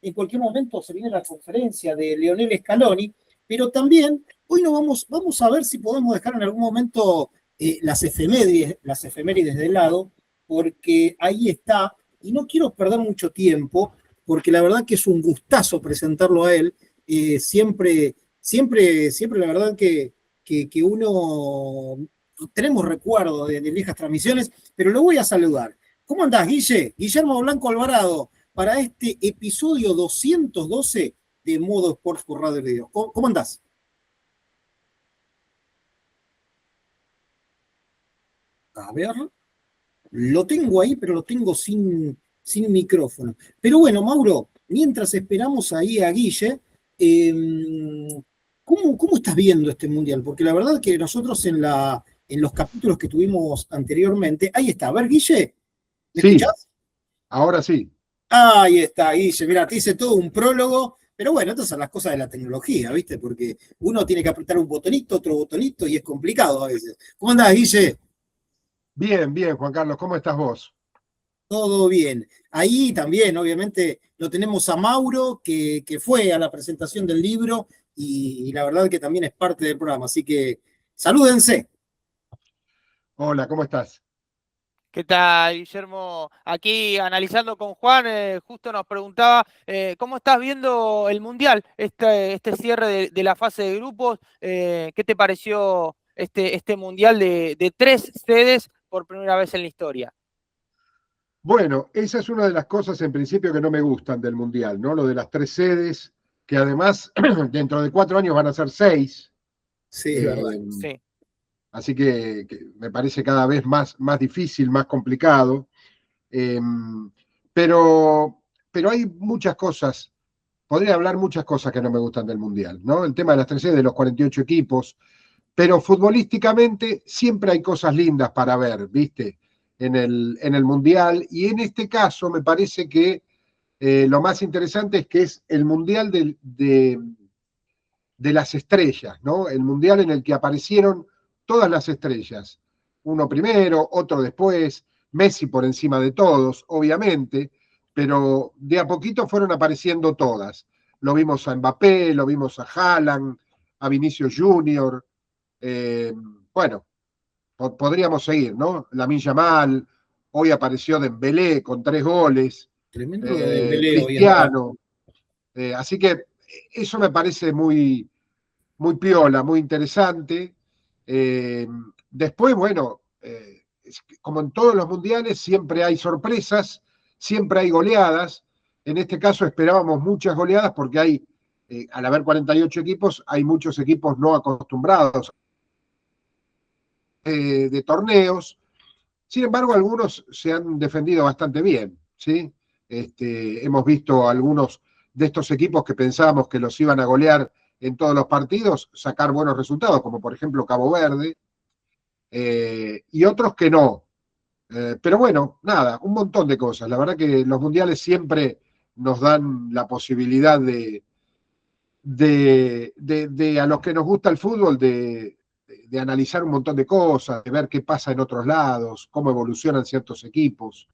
en cualquier momento se viene la conferencia de Lionel Scaloni, pero también hoy no vamos a ver si podemos dejar en algún momento las efemérides de lado, porque ahí está, y no quiero perder mucho tiempo, porque la verdad que es un gustazo presentarlo a él. Siempre la verdad que uno tenemos recuerdo de viejas transmisiones, pero lo voy a saludar. ¿Cómo andás, Guille? Guillermo Blanco Alvarado, para este episodio 212 de Modo Sports por Radio y Video. ¿Cómo andás? A ver, lo tengo ahí, pero lo tengo sin micrófono. Pero bueno, Mauro, mientras esperamos ahí a Guille, eh, ¿cómo estás viendo este mundial? Porque la verdad que nosotros en los capítulos que tuvimos anteriormente, ahí está. A ver, Guille, ¿me Sí, escuchás? ahora sí. Ahí está, Guille, mira, te hice todo un prólogo, pero bueno, estas son las cosas de la tecnología, ¿viste? Porque uno tiene que apretar un botonito, otro botonito, y es complicado a veces. ¿Cómo andás, Guille? Bien, bien, Juan Carlos, ¿cómo estás vos? Todo bien. Ahí también, obviamente, lo tenemos a Mauro, que fue a la presentación del libro y la verdad que también es parte del programa. Así que salúdense. Hola, ¿cómo estás? ¿Qué tal, Guillermo? Aquí analizando con Juan, justo nos preguntaba cómo estás viendo el Mundial, este cierre de la fase de grupos. ¿Qué te pareció este Mundial de 3 sedes por primera vez en la historia? Bueno, esa es una de las cosas en principio que no me gustan del Mundial, ¿no? Lo de las 3 sedes, que además dentro de 4 años van a ser 6. Sí, es verdad. eh, Sí. Así que me parece cada vez más difícil, más complicado. eh, pero, pero hay muchas cosas, podría hablar muchas cosas que no me gustan del Mundial, ¿no? El tema de las 3 sedes, de los 48 equipos. Pero futbolísticamente siempre hay cosas lindas para ver, ¿viste? En el Mundial. Y en este caso me parece que lo más interesante es que es el Mundial de las estrellas, ¿no? El Mundial en el que aparecieron todas las estrellas. Uno primero, otro después, Messi por encima de todos, obviamente, pero de a poquito fueron apareciendo todas. Lo vimos a Mbappé, lo vimos a Haaland, a Vinicius Junior. eh, bueno, podríamos seguir, ¿no? Lamine Yamal, hoy apareció Dembélé con 3 goles, Tremendo lo de Dembélé hoy en día. Cristiano, así que eso me parece muy piola, muy interesante. Eh, Después, bueno, como en todos los mundiales, siempre hay sorpresas, siempre hay goleadas. En este caso esperábamos muchas goleadas porque al haber 48 equipos, hay muchos equipos no acostumbrados de torneos. Sin embargo, algunos se han defendido bastante bien, ¿sí? Hemos visto algunos de estos equipos que pensábamos que los iban a golear en todos los partidos, sacar buenos resultados, como por ejemplo Cabo Verde, y otros que no. Pero bueno, nada, un montón de cosas. La verdad que los mundiales siempre nos dan la posibilidad de a los que nos gusta el fútbol, de analizar un montón de cosas, de ver qué pasa en otros lados, cómo evolucionan ciertos equipos.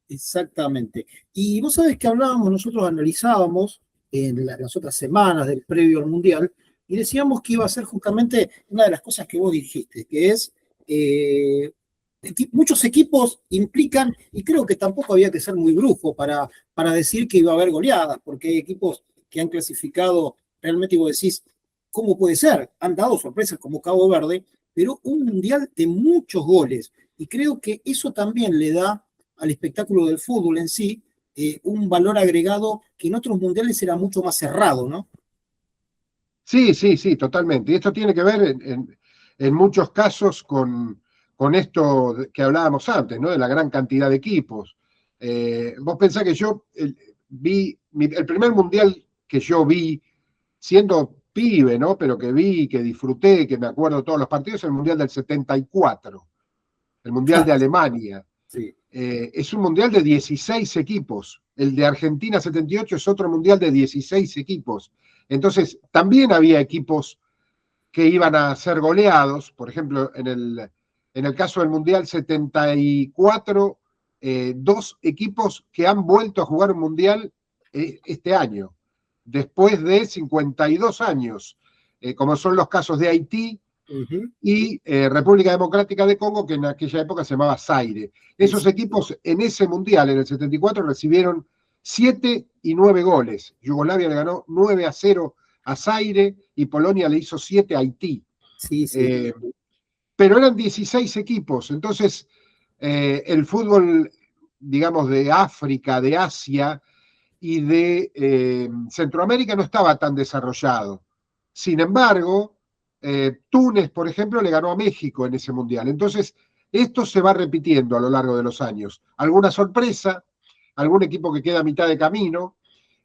Exactamente. Y vos sabés que hablábamos, nosotros analizábamos en las otras semanas del previo al Mundial y decíamos que iba a ser justamente una de las cosas que vos dijiste, que es eh, muchos equipos implican, y creo que tampoco había que ser muy brujo para decir que iba a haber goleadas, porque hay equipos que han clasificado realmente y vos decís, ¿cómo puede ser? Han dado sorpresas como Cabo Verde, pero un Mundial de muchos goles. Y creo que eso también le da al espectáculo del fútbol en sí, un valor agregado que en otros mundiales era mucho más cerrado, ¿no? Sí, sí, sí, totalmente. Y esto tiene que ver en muchos casos con esto que hablábamos antes, ¿no? De la gran cantidad de equipos. Vos pensás que yo el primer mundial que yo vi, siendo pibe, ¿no? Pero que vi, que disfruté, que me acuerdo de todos los partidos, el mundial del 74, el mundial de Alemania. Sí. Es un mundial de 16 equipos. El de Argentina 78 es otro mundial de 16 equipos. Entonces, también había equipos que iban a ser goleados. Por ejemplo, en el caso del Mundial 74, dos equipos que han vuelto a jugar un mundial este año, después de 52 años, como son los casos de Haití y República Democrática de Congo, que en aquella época se llamaba Zaire. Esos equipos en ese mundial, en el 74, recibieron 7 y 9 goles. Yugoslavia le ganó 9-0 a Zaire y Polonia le hizo 7 a Haití. Sí, sí. Pero eran 16 equipos, entonces el fútbol, digamos, de África, de Asia y de Centroamérica no estaba tan desarrollado. Sin embargo, Túnez, por ejemplo, le ganó a México en ese mundial. Entonces, esto se va repitiendo a lo largo de los años. Alguna sorpresa, algún equipo que queda a mitad de camino,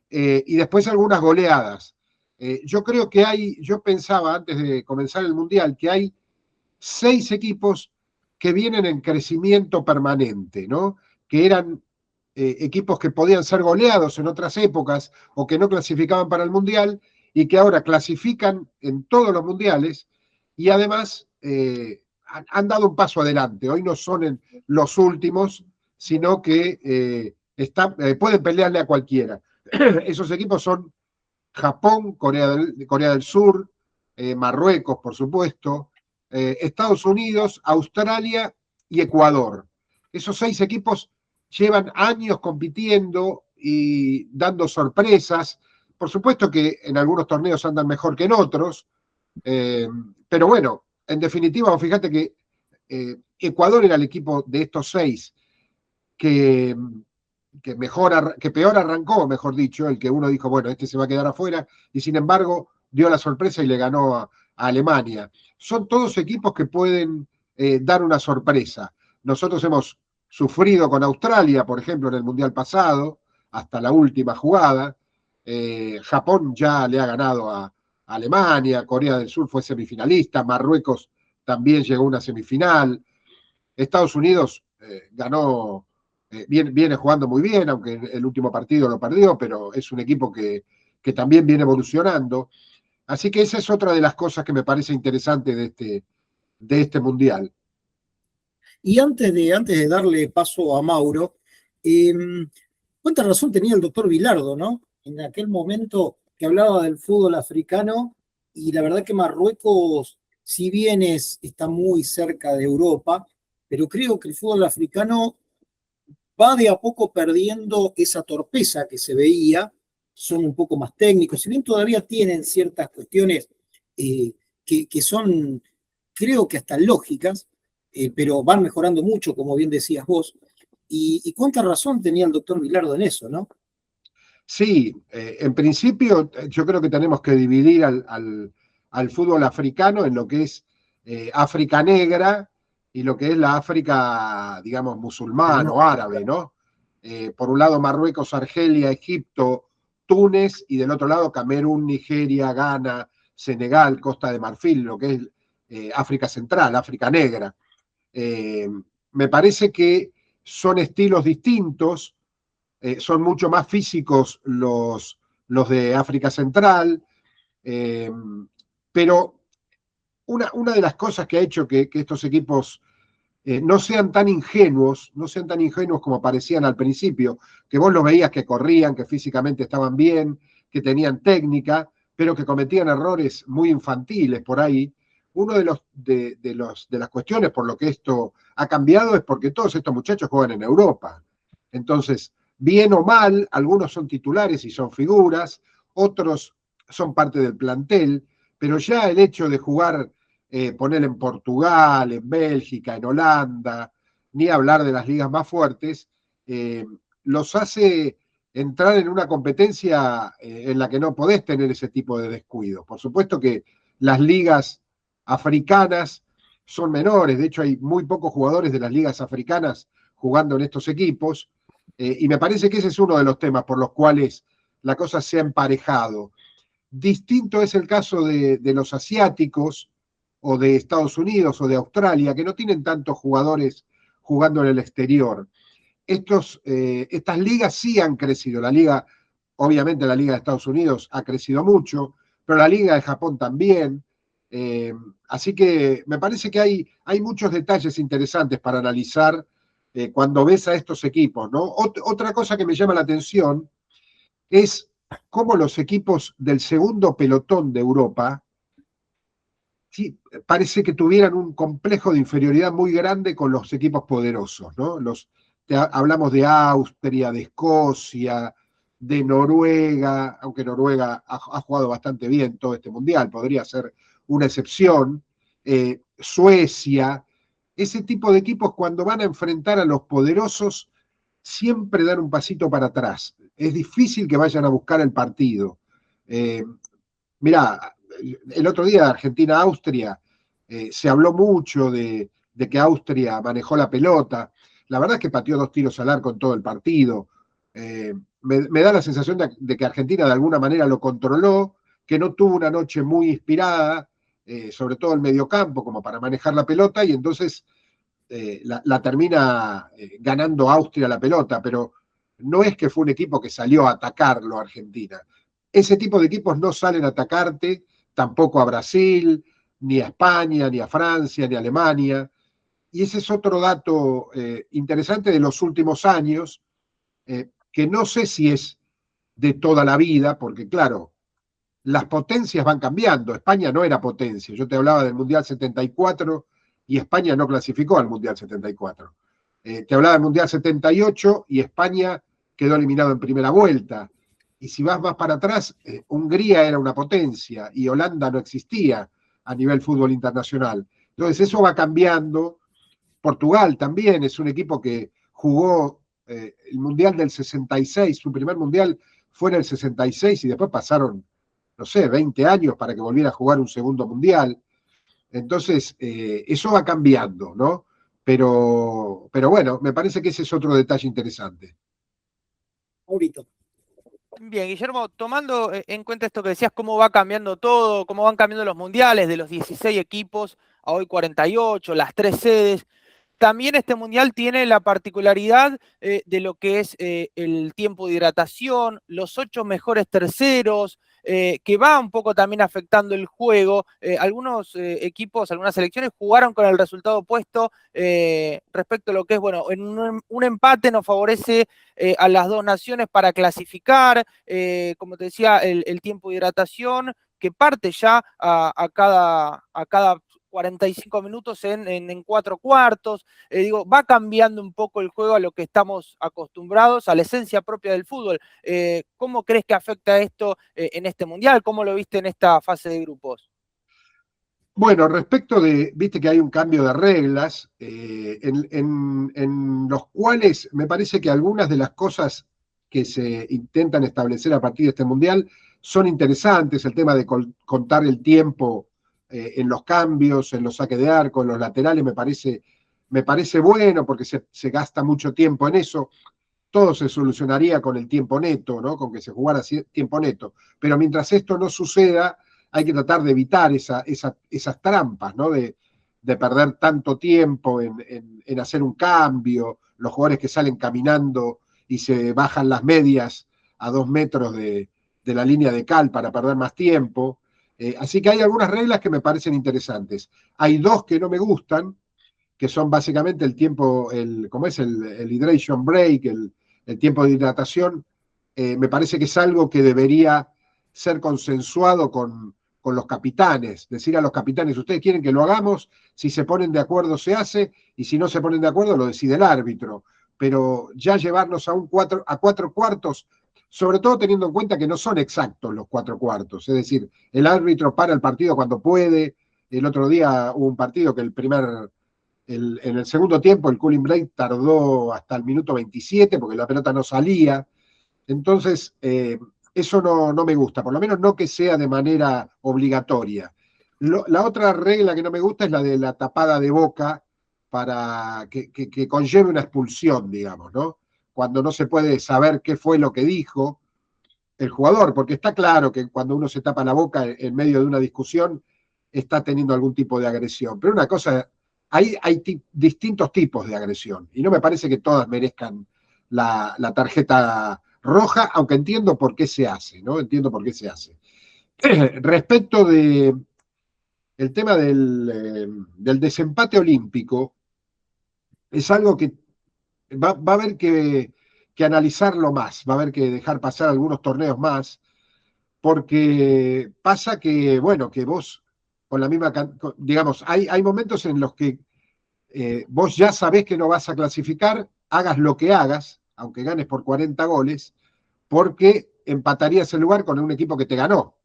y después algunas goleadas. Yo creo que yo pensaba antes de comenzar el mundial, que hay 6 equipos que vienen en crecimiento permanente, ¿no? Que eran equipos que podían ser goleados en otras épocas o que no clasificaban para el mundial y que ahora clasifican en todos los mundiales y además han dado un paso adelante. Hoy no son los últimos, sino que pueden pelearle a cualquiera. Esos equipos son Japón, Corea del Sur, Marruecos, por supuesto, Estados Unidos, Australia y Ecuador. Esos 6 equipos llevan años compitiendo y dando sorpresas. Por supuesto que en algunos torneos andan mejor que en otros, pero bueno, en definitiva, fíjate que Ecuador era el equipo de estos 6 que peor arrancó, mejor dicho, el que uno dijo, bueno, este se va a quedar afuera, y sin embargo dio la sorpresa y le ganó a Alemania. Son todos equipos que pueden dar una sorpresa. Nosotros hemos sufrido con Australia, por ejemplo, en el Mundial pasado, hasta la última jugada. Japón ya le ha ganado a Alemania, Corea del Sur fue semifinalista, Marruecos también llegó a una semifinal, Estados Unidos ganó, viene jugando muy bien, aunque el último partido lo perdió, pero es un equipo que también viene evolucionando. Así que esa es otra de las cosas que me parece interesante de este mundial. Y antes de darle paso a Mauro, eh, cuánta razón tenía el doctor Vilardo, ¿no? En aquel momento que hablaba del fútbol africano, y la verdad que Marruecos, si bien está muy cerca de Europa, pero creo que el fútbol africano va de a poco perdiendo esa torpeza que se veía, son un poco más técnicos, si bien todavía tienen ciertas cuestiones que son, creo que hasta lógicas, pero van mejorando mucho, como bien decías vos. Y cuánta razón tenía el doctor Vilardo en eso, ¿no? Sí, en principio yo creo que tenemos que dividir al fútbol africano en lo que es África negra y lo que es la África, digamos, musulmana o árabe, ¿no? Por un lado Marruecos, Argelia, Egipto, Túnez, y del otro lado Camerún, Nigeria, Ghana, Senegal, Costa de Marfil, lo que es África Central, África negra. Me parece que son estilos distintos, son mucho más físicos los de África Central, pero una de las cosas que ha hecho que estos equipos no sean tan ingenuos como parecían al principio, que vos los veías que corrían, que físicamente estaban bien, que tenían técnica, pero que cometían errores muy infantiles por ahí. Uno de las cuestiones por lo que esto ha cambiado es porque todos estos muchachos juegan en Europa. Entonces, bien o mal, algunos son titulares y son figuras, otros son parte del plantel, pero ya el hecho de jugar, poner en Portugal, en Bélgica, en Holanda, ni hablar de las ligas más fuertes, los hace entrar en una competencia en la que no podés tener ese tipo de descuido. Por supuesto que las ligas africanas son menores, de hecho hay muy pocos jugadores de las ligas africanas jugando en estos equipos, y me parece que ese es uno de los temas por los cuales la cosa se ha emparejado. Distinto es el caso de los asiáticos o de Estados Unidos o de Australia, que no tienen tantos jugadores jugando en el exterior. Estas ligas sí han crecido. Obviamente la liga de Estados Unidos ha crecido mucho, pero la liga de Japón también. Así que me parece que hay muchos detalles interesantes para analizar cuando ves a estos equipos, ¿no? Otra cosa que me llama la atención es cómo los equipos del segundo pelotón de Europa sí, parece que tuvieran un complejo de inferioridad muy grande con los equipos poderosos, ¿no? Hablamos de Austria, de Escocia, de Noruega, aunque Noruega ha jugado bastante bien todo este mundial, podría ser una excepción. Suecia, ese tipo de equipos cuando van a enfrentar a los poderosos siempre dan un pasito para atrás. Es difícil que vayan a buscar el partido. Eh, Mirá, el otro día Argentina-Austria, se habló mucho de que Austria manejó la pelota. La verdad es que pateó 2 tiros al arco en todo el partido. Me da la sensación de que Argentina de alguna manera lo controló, que no tuvo una noche muy inspirada, sobre todo el mediocampo, como para manejar la pelota, y entonces la termina ganando Austria la pelota, pero no es que fue un equipo que salió a atacarlo a Argentina. Ese tipo de equipos no salen a atacarte, tampoco a Brasil, ni a España, ni a Francia, ni a Alemania. Y ese es otro dato interesante de los últimos años, que no sé si es de toda la vida, porque claro, las potencias van cambiando. España no era potencia. Yo te hablaba del Mundial 74 y España no clasificó al Mundial 74. Te hablaba del Mundial 78 y España quedó eliminado en primera vuelta. Y si vas más para atrás, Hungría era una potencia y Holanda no existía a nivel fútbol internacional. Entonces eso va cambiando. Portugal también es un equipo que jugó el Mundial del 66, su primer Mundial fue en el 66 y después pasaron, no sé, 20 años para que volviera a jugar un segundo Mundial. Entonces, eso va cambiando, ¿no? Pero bueno, me parece que ese es otro detalle interesante. Ahorita. Bien, Guillermo, tomando en cuenta esto que decías, cómo va cambiando todo, cómo van cambiando los mundiales de los 16 equipos a hoy 48, las 3 sedes. También este mundial tiene la particularidad de lo que es el tiempo de hidratación, los 8 mejores terceros, que va un poco también afectando el juego. Algunos equipos, algunas selecciones jugaron con el resultado opuesto respecto a lo que es, bueno, en un empate nos favorece a las dos naciones para clasificar, como te decía, el tiempo de hidratación, que parte ya a cada 45 minutos en 4 cuartos. Digo, va cambiando un poco el juego a lo que estamos acostumbrados, a la esencia propia del fútbol. ¿Cómo crees que afecta esto en este mundial? ¿Cómo lo viste en esta fase de grupos? Bueno, respecto de, viste que hay un cambio de reglas, en los cuales me parece que algunas de las cosas que se intentan establecer a partir de este mundial son interesantes, el tema de contar el tiempo en los cambios, en los saques de arco, en los laterales, me parece bueno porque se gasta mucho tiempo en eso. Todo se solucionaría con el tiempo neto, ¿no? Con que se jugara tiempo neto. Pero mientras esto no suceda, hay que tratar de evitar esas trampas, ¿no? De perder tanto tiempo en hacer un cambio, los jugadores que salen caminando y se bajan las medias a 2 metros de la línea de cal para perder más tiempo. Así que hay algunas reglas que me parecen interesantes. Hay 2 que no me gustan, que son básicamente el tiempo, ¿cómo es? El hydration break, el tiempo de hidratación. Me parece que es algo que debería ser consensuado con los capitanes, decir a los capitanes, ustedes quieren que lo hagamos, si se ponen de acuerdo se hace, y si no se ponen de acuerdo lo decide el árbitro. Pero ya llevarnos a 4 cuartos, sobre todo teniendo en cuenta que no son exactos los 4 cuartos, es decir, el árbitro para el partido cuando puede. El otro día hubo un partido que en el segundo tiempo el cooling break tardó hasta el minuto 27 porque la pelota no salía. Entonces, eso no me gusta, por lo menos no que sea de manera obligatoria. La otra regla que no me gusta es la de la tapada de boca para que conlleve una expulsión, digamos, ¿no? Cuando no se puede saber qué fue lo que dijo el jugador, porque está claro que cuando uno se tapa la boca en medio de una discusión está teniendo algún tipo de agresión. Pero una cosa, hay distintos tipos de agresión y no me parece que todas merezcan la tarjeta roja, aunque entiendo por qué se hace, ¿no? Entiendo por qué se hace. Respecto de el tema del desempate olímpico, es algo que va a haber que analizarlo más, va a haber que dejar pasar algunos torneos más, porque pasa que, bueno, que vos con la misma, digamos, hay momentos en los que vos ya sabés que no vas a clasificar, hagas lo que hagas, aunque ganes por 40 goles, porque empatarías el lugar con un equipo que te ganó.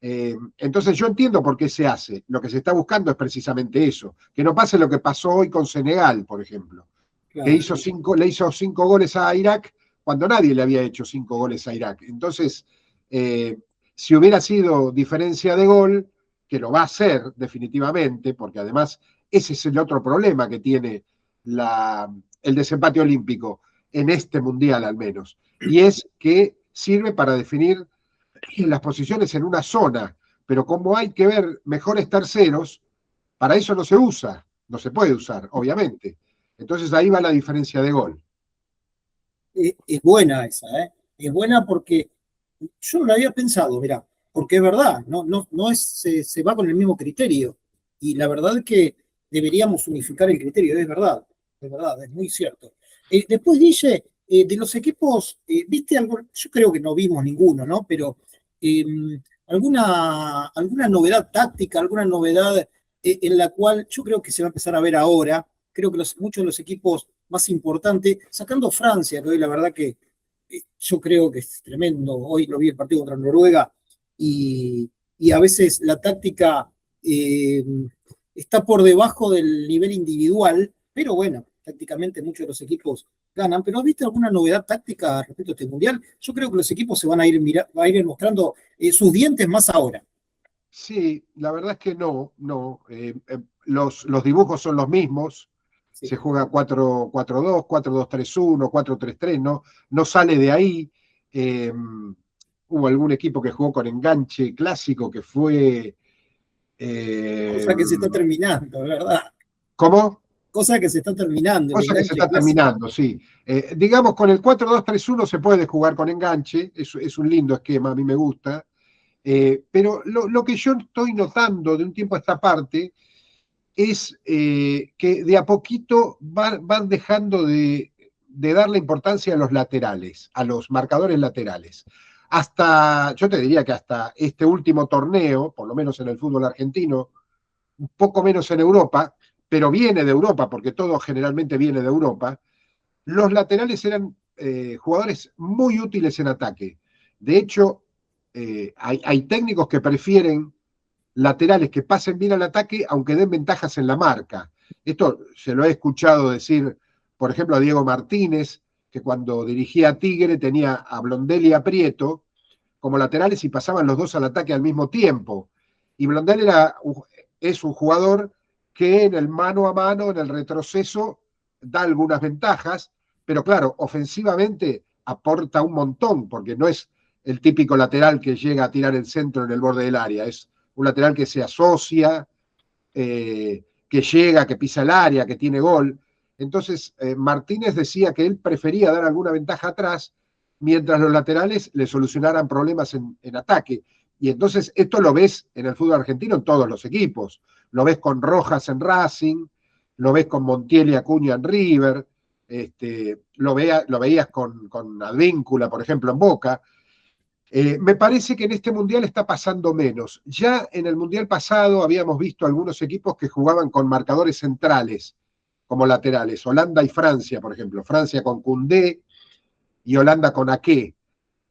Entonces yo entiendo por qué se hace. Lo que se está buscando es precisamente eso, que no pase lo que pasó hoy con Senegal, por ejemplo, que Claro. le hizo 5 goles a Irak cuando nadie le había hecho 5 goles a Irak. Entonces, si hubiera sido diferencia de gol, que lo va a ser definitivamente, porque además ese es el otro problema que tiene el desempate olímpico en este mundial al menos, y es que sirve para definir las posiciones en una zona, pero como hay que ver mejores terceros, para eso no se usa, no se puede usar, obviamente. Entonces ahí va la diferencia de gol. Es buena esa, ¿eh? Es buena porque yo no lo había pensado, mirá, porque es verdad, no es, se va con el mismo criterio. Y la verdad es que deberíamos unificar el criterio, es verdad, es muy cierto. Después dice, de los equipos, ¿viste algo? Yo creo que no vimos ninguno, ¿no? Pero eh, alguna novedad táctica, alguna novedad en la cual yo creo que se va a empezar a ver ahora. Creo que muchos de los equipos más importantes, sacando Francia, que hoy la verdad que yo creo que es tremendo. Hoy lo vi el partido contra Noruega y a veces la táctica eh, está por debajo del nivel individual, pero bueno, tácticamente muchos de los equipos ganan. Pero ¿has visto alguna novedad táctica respecto a este mundial? Yo creo que los equipos se van a ir, va a ir mostrando sus dientes más ahora. Sí, la verdad es que no. Los dibujos son los mismos. Sí. Se juega 4-4-2, 4-2-3-1, 4-3-3, no sale de ahí. Hubo algún equipo que jugó con enganche clásico que fue. Cosa que se está terminando, ¿verdad? ¿Cómo? Cosa que se está terminando, el Cosa que se enganche está clásico. terminando, sí. Digamos, con el 4-2-3-1 se puede jugar con enganche, es un lindo esquema, a mí me gusta. Pero lo que yo estoy notando de un tiempo a esta parte es que de a poquito van dejando de darle importancia a los laterales, a los marcadores laterales. Yo te diría que hasta este último torneo, por lo menos en el fútbol argentino, un poco menos en Europa, pero viene de Europa, porque todo generalmente viene de Europa, los laterales eran jugadores muy útiles en ataque. De hecho, hay técnicos que prefieren laterales que pasen bien al ataque, aunque den ventajas en la marca. Esto se lo he escuchado decir, por ejemplo, a Diego Martínez, que cuando dirigía a Tigre tenía a Blondel y a Prieto como laterales y pasaban los dos al ataque al mismo tiempo. Y Blondel es un jugador que en el mano a mano, en el retroceso, da algunas ventajas, pero claro, ofensivamente aporta un montón, porque no es el típico lateral que llega a tirar el centro en el borde del área, es un lateral que se asocia, que llega, que pisa el área, que tiene gol. Entonces, Martínez decía que él prefería dar alguna ventaja atrás mientras los laterales le solucionaran problemas en ataque. Y entonces esto lo ves en el fútbol argentino en todos los equipos. Lo ves con Rojas en Racing, lo ves con Montiel y Acuña en River, lo veías con Advíncula, por ejemplo, en Boca. Me parece que en este mundial está pasando menos. Ya en el mundial pasado habíamos visto algunos equipos que jugaban con marcadores centrales como laterales. Holanda y Francia, por ejemplo. Francia con Koundé y Holanda con Ake.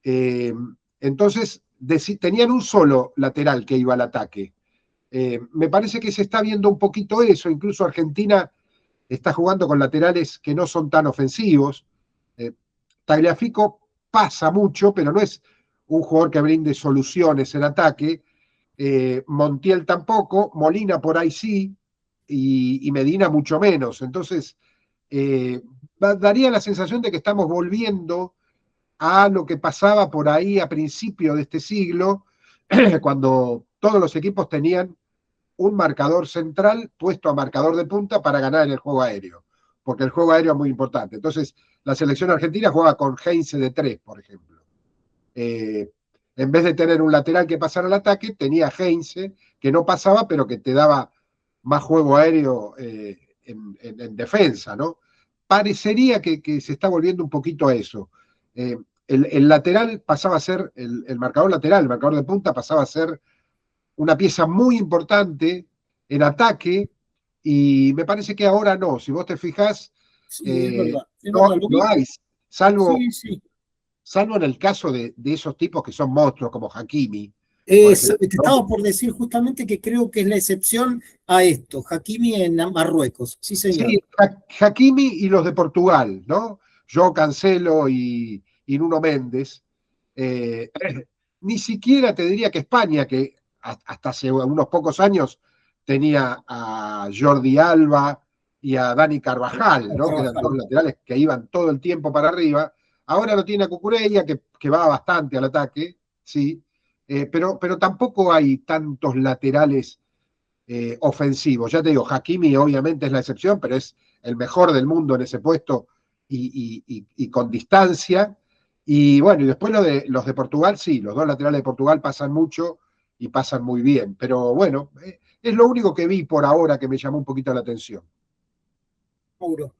Eh, entonces, tenían un solo lateral que iba al ataque. Me parece que se está viendo un poquito eso. Incluso Argentina está jugando con laterales que no son tan ofensivos. Tagliafico pasa mucho, pero no es un jugador que brinde soluciones en ataque. Montiel tampoco, Molina por ahí sí, y Medina mucho menos. Entonces, daría la sensación de que estamos volviendo a lo que pasaba por ahí a principio de este siglo, cuando todos los equipos tenían un marcador central puesto a marcador de punta para ganar en el juego aéreo, porque el juego aéreo es muy importante. Entonces, la selección argentina juega con Heinze de 3, por ejemplo. Eh, en vez de tener un lateral que pasara al ataque, tenía Heinze, que no pasaba, pero que te daba más juego aéreo en defensa, ¿no? parecería que se está volviendo un poquito a eso. El lateral pasaba a ser, el marcador lateral, el marcador de punta pasaba a ser una pieza muy importante en ataque, y me parece que ahora no. Si vos te fijás, Sí, es no, verdad, lo no vi. hay, salvo, Sí, sí. salvo en el caso de esos tipos que son monstruos, como Hakimi, por Te ejemplo, ¿no? estaba por decir justamente que creo que es la excepción a esto, Hakimi en Marruecos. Sí, señor. Sí, Hakimi y los de Portugal, ¿no? Yo, Cancelo y Nuno Méndez. Eh, Ni siquiera te diría que España, que hasta hace unos pocos años tenía a Jordi Alba y a Dani Carvajal, A ¿no? Que eran dos Carvajal. laterales que iban todo el tiempo para arriba. Ahora lo tiene a Cucurella, que va bastante al ataque, sí, pero tampoco hay tantos laterales ofensivos. Ya te digo, Hakimi obviamente es la excepción, pero es el mejor del mundo en ese puesto y con distancia. Y bueno, y después los de Portugal, sí, los dos laterales de Portugal pasan mucho y pasan muy bien. Pero bueno, es lo único que vi por ahora que me llamó un poquito la atención. Mauro.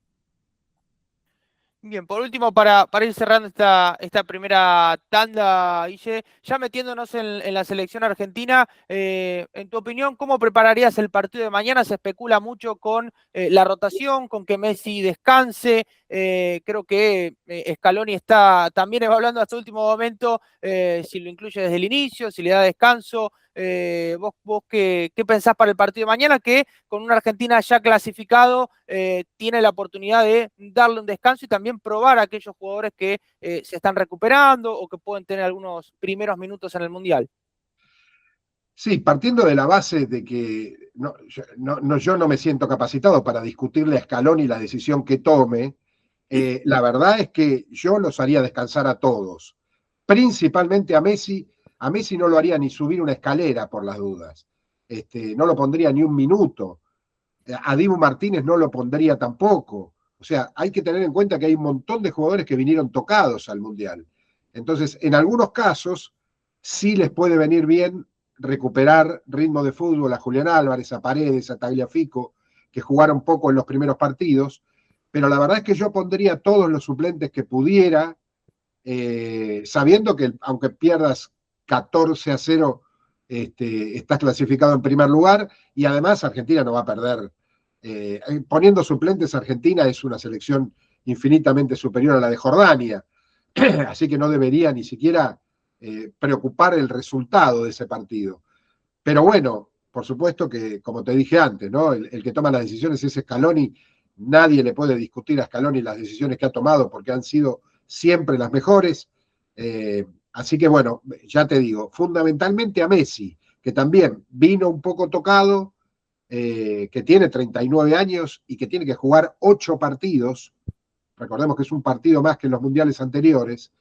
Bien, por último, para ir cerrando esta primera tanda, Guille, ya metiéndonos en la selección argentina, en tu opinión, ¿cómo prepararías el partido de mañana? Se especula mucho con la rotación, con que Messi descanse. Creo que Scaloni está también evaluando hasta último momento si lo incluye desde el inicio, si le da descanso. ¿Vos qué pensás para el partido de mañana? Que con una Argentina ya clasificado tiene la oportunidad de darle un descanso y también probar a aquellos jugadores que se están recuperando o que pueden tener algunos primeros minutos en el Mundial. Sí, partiendo de la base de que yo no me siento capacitado para discutirle a Scaloni la decisión que tome, la verdad es que yo los haría descansar a todos, principalmente a Messi. A Messi no lo haría ni subir una escalera por las dudas, no lo pondría ni un minuto. A Dibu Martínez no lo pondría tampoco. O sea, hay que tener en cuenta que hay un montón de jugadores que vinieron tocados al Mundial. Entonces, en algunos casos, sí les puede venir bien recuperar ritmo de fútbol a Julián Álvarez, a Paredes, a Tagliafico, que jugaron poco en los primeros partidos, pero la verdad es que yo pondría todos los suplentes que pudiera, sabiendo que aunque pierdas 14-0, estás clasificado en primer lugar, y además Argentina no va a perder. Poniendo suplentes, Argentina es una selección infinitamente superior a la de Jordania, así que no debería ni siquiera preocupar el resultado de ese partido. Pero bueno, por supuesto que, como te dije antes, ¿no? El que toma las decisiones es Scaloni. Nadie le puede discutir a Scaloni las decisiones que ha tomado porque han sido siempre las mejores. Así que bueno, ya te digo, fundamentalmente a Messi, que también vino un poco tocado, que tiene 39 años y que tiene que jugar 8 partidos. Recordemos que es un partido más que en los mundiales anteriores.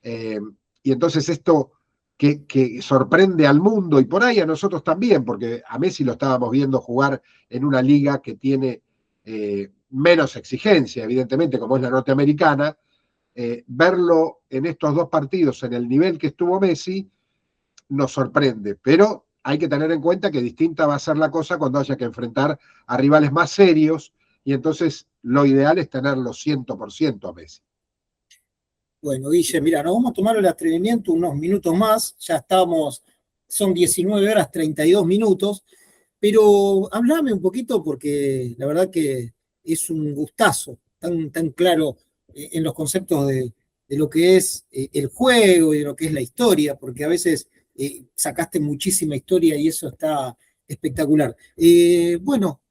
Eh, y entonces esto que sorprende al mundo y por ahí a nosotros también, porque a Messi lo estábamos viendo jugar en una liga que tiene menos exigencia, evidentemente, como es la norteamericana. Verlo en estos dos partidos en el nivel que estuvo Messi nos sorprende, pero hay que tener en cuenta que distinta va a ser la cosa cuando haya que enfrentar a rivales más serios, y entonces lo ideal es tenerlo 100% a Messi. Bueno, Guille, mira, nos vamos a tomar el atrevimiento unos minutos más, ya estamos, son 19 horas 32 minutos, pero háblame un poquito porque la verdad que es un gustazo, tan claro en los conceptos de lo que es el juego y de lo que es la historia, porque a veces sacaste muchísima historia y eso está espectacular. Bueno,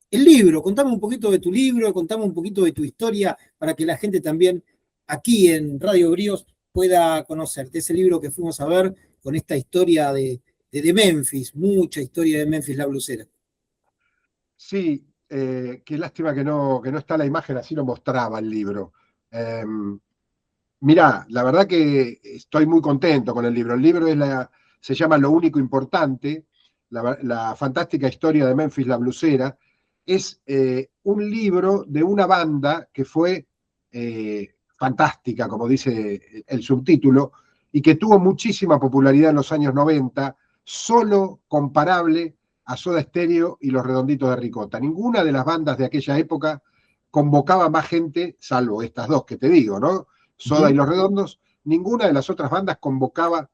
el libro, contame un poquito de tu libro, contame un poquito de tu historia para que la gente también aquí en Radio Bríos pueda conocerte. Ese libro que fuimos a ver con esta historia de Memphis, mucha historia de Memphis la blusera. Sí, qué lástima que no está la imagen, así lo mostraba el libro. Eh, Mirá, la verdad que estoy muy contento con el libro. El libro se llama Lo único importante, la fantástica historia de Memphis la blusera. Es un libro de una banda que fue fantástica, como dice el subtítulo, y que tuvo muchísima popularidad en los años 90, solo comparable a Soda Stereo y Los Redonditos de Ricota. Ninguna de las bandas de aquella época convocaba más gente, salvo estas dos que te digo, ¿no? Soda y Los Redondos, ninguna de las otras bandas convocaba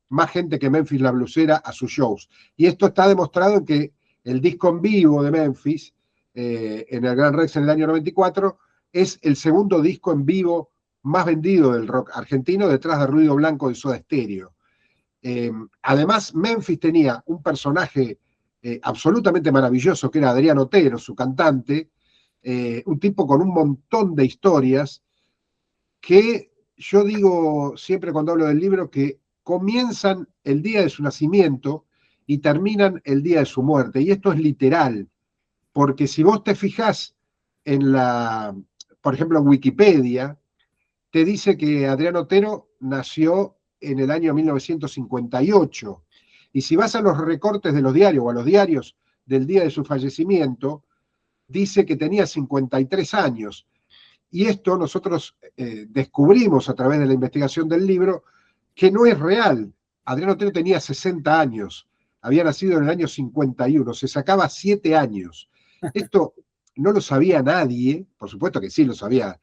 más gente que Memphis la Blusera a sus shows. Y esto está demostrado en que el disco en vivo de Memphis, en el Gran Rex en el año 94, es el segundo disco en vivo más vendido del rock argentino, detrás de Ruido Blanco de Soda Stereo. Además, Memphis tenía un personaje absolutamente maravilloso, que era Adrián Otero, su cantante, un tipo con un montón de historias, que yo digo siempre cuando hablo del libro que comienzan el día de su nacimiento y terminan el día de su muerte. Y esto es literal, porque si vos te fijás por ejemplo, en Wikipedia, te dice que Adrián Otero nació en el año 1958. Y si vas a los recortes de los diarios o a los diarios del día de su fallecimiento, dice que tenía 53 años. Y esto nosotros descubrimos a través de la investigación del libro que no es real. Adrián Otero tenía 60 años, había nacido en el año 51, se sacaba 7 años. Esto no lo sabía nadie, por supuesto que sí lo sabía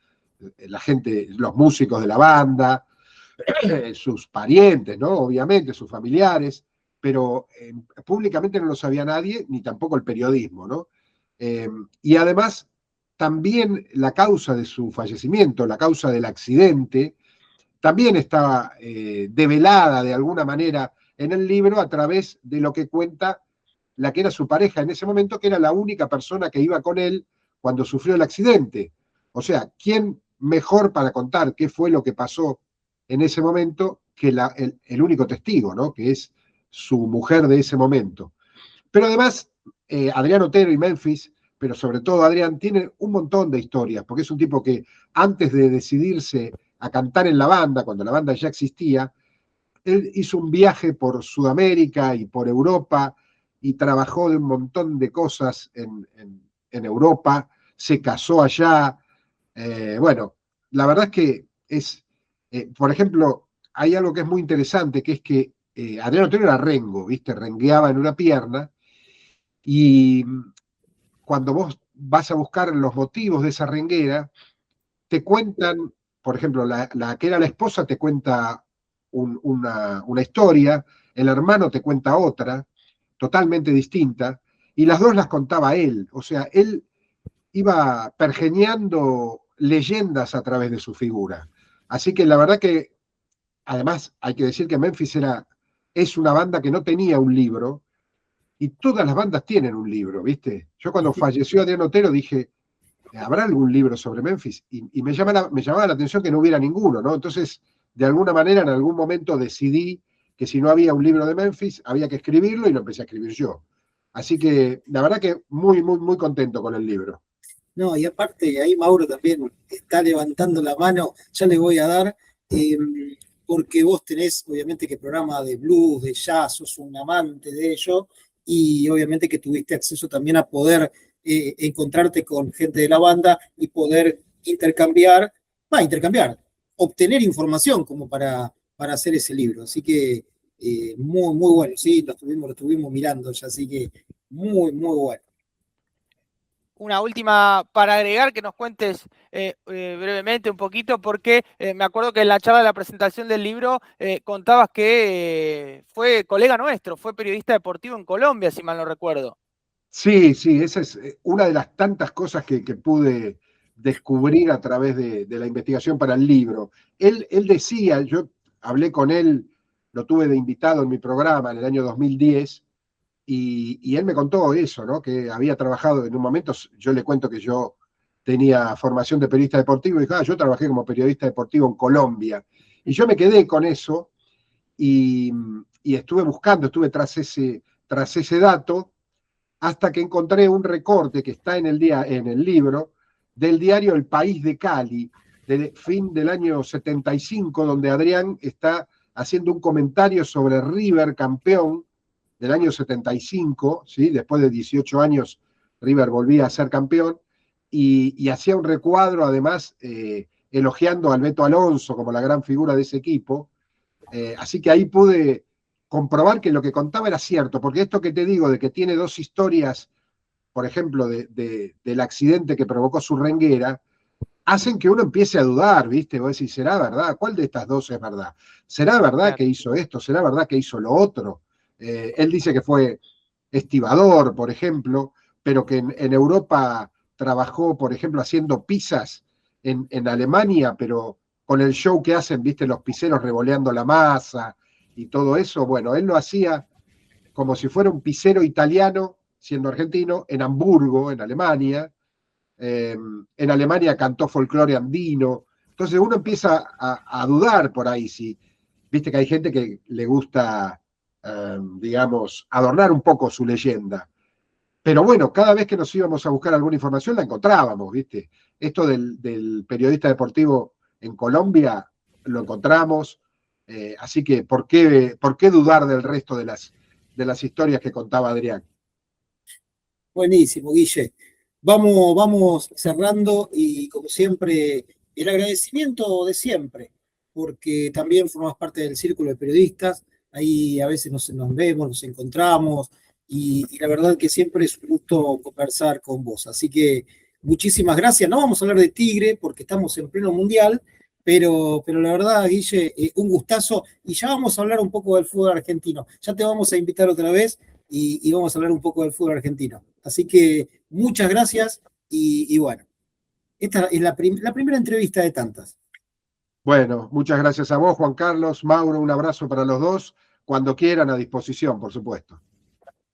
la gente, los músicos de la banda, sus parientes, ¿no? Obviamente, sus familiares, pero públicamente no lo sabía nadie, ni tampoco el periodismo, ¿no? Y además, también la causa de su fallecimiento, la causa del accidente, también estaba develada de alguna manera en el libro a través de lo que cuenta la que era su pareja en ese momento, que era la única persona que iba con él cuando sufrió el accidente. O sea, ¿quién mejor para contar qué fue lo que pasó en ese momento que el único testigo, ¿no? Que es su mujer de ese momento? Pero además, Adrián Otero y Memphis, pero sobre todo Adrián, tienen un montón de historias, porque es un tipo que antes de decidirse a cantar en la banda, cuando la banda ya existía, él hizo un viaje por Sudamérica y por Europa y trabajó de un montón de cosas en Europa, se casó allá. Bueno, la verdad es que por ejemplo, hay algo que es muy interesante, que es que Adrián Otero era rengo, ¿viste? Rengueaba en una pierna, y cuando vos vas a buscar los motivos de esa renguera, te cuentan, por ejemplo, la que era la esposa te cuenta una historia, el hermano te cuenta otra, totalmente distinta, y las dos las contaba él. O sea, él iba pergeñando leyendas a través de su figura. Así que la verdad que, además, hay que decir que Memphis es una banda que no tenía un libro, y todas las bandas tienen un libro, ¿viste? Yo cuando falleció Adrián Otero dije, ¿habrá algún libro sobre Memphis? Y me llamaba la atención que no hubiera ninguno, ¿no? Entonces, de alguna manera, en algún momento decidí que si no había un libro de Memphis, había que escribirlo, y lo empecé a escribir yo. Así que, la verdad que muy, muy, muy contento con el libro. No, y aparte, ahí Mauro también está levantando la mano, ya le voy a dar, eh, porque vos tenés, obviamente, que programa de blues, de jazz, sos un amante de ello, y obviamente que tuviste acceso también a poder encontrarte con gente de la banda y poder obtener información como para hacer ese libro. Así que muy, muy bueno, sí, lo estuvimos mirando ya, así que muy, muy bueno. Una última para agregar, que nos cuentes brevemente un poquito, porque me acuerdo que en la charla de la presentación del libro contabas que fue colega nuestro, fue periodista deportivo en Colombia, si mal no recuerdo. Sí, sí, esa es una de las tantas cosas que pude descubrir a través de la investigación para el libro. Él decía, yo hablé con él, lo tuve de invitado en mi programa en el año 2010, y él me contó eso, ¿no? Que había trabajado en un momento, yo le cuento que yo tenía formación de periodista deportivo, y dijo, yo trabajé como periodista deportivo en Colombia. Y yo me quedé con eso, y estuve tras ese dato, hasta que encontré un recorte que está en el libro, del diario El País de Cali, del fin del año 75, donde Adrián está haciendo un comentario sobre River campeón del año 75, ¿sí? Después de 18 años River volvía a ser campeón, y hacía un recuadro además elogiando a Alberto Alonso como la gran figura de ese equipo. Así que ahí pude comprobar que lo que contaba era cierto, porque esto que te digo de que tiene dos historias por ejemplo, del accidente que provocó Surrenguera, hacen que uno empiece a dudar, ¿viste? Vos decís, ¿será verdad? ¿Cuál de estas dos es verdad? ¿Será verdad Claro. que hizo esto? ¿Será verdad que hizo lo otro? Él dice que fue estibador, por ejemplo, pero que en Europa trabajó, por ejemplo, haciendo pizzas en Alemania, pero con el show que hacen, ¿viste? Los pizzeros revoleando la masa y todo eso. Bueno, él lo hacía como si fuera un pizzero italiano, siendo argentino, en Hamburgo, en Alemania. En Alemania cantó folclore andino. Entonces uno empieza a dudar por ahí, si, viste que hay gente que le gusta, digamos, adornar un poco su leyenda. Pero bueno, cada vez que nos íbamos a buscar alguna información la encontrábamos, ¿viste? Esto del periodista deportivo en Colombia lo encontramos, así que ¿por qué dudar del resto de las historias que contaba Adrián? Buenísimo, Guille. Vamos cerrando y como siempre, el agradecimiento de siempre, porque también formas parte del círculo de periodistas, ahí a veces nos vemos, nos encontramos y la verdad que siempre es un gusto conversar con vos. Así que muchísimas gracias. No vamos a hablar de Tigre porque estamos en pleno mundial, pero la verdad, Guille, un gustazo y ya vamos a hablar un poco del fútbol argentino. Ya te vamos a invitar otra vez y vamos a hablar un poco del fútbol argentino. Así que muchas gracias y bueno, esta es la primera entrevista de tantas. Bueno, muchas gracias a vos, Juan Carlos, Mauro, un abrazo para los dos. Cuando quieran, a disposición, por supuesto.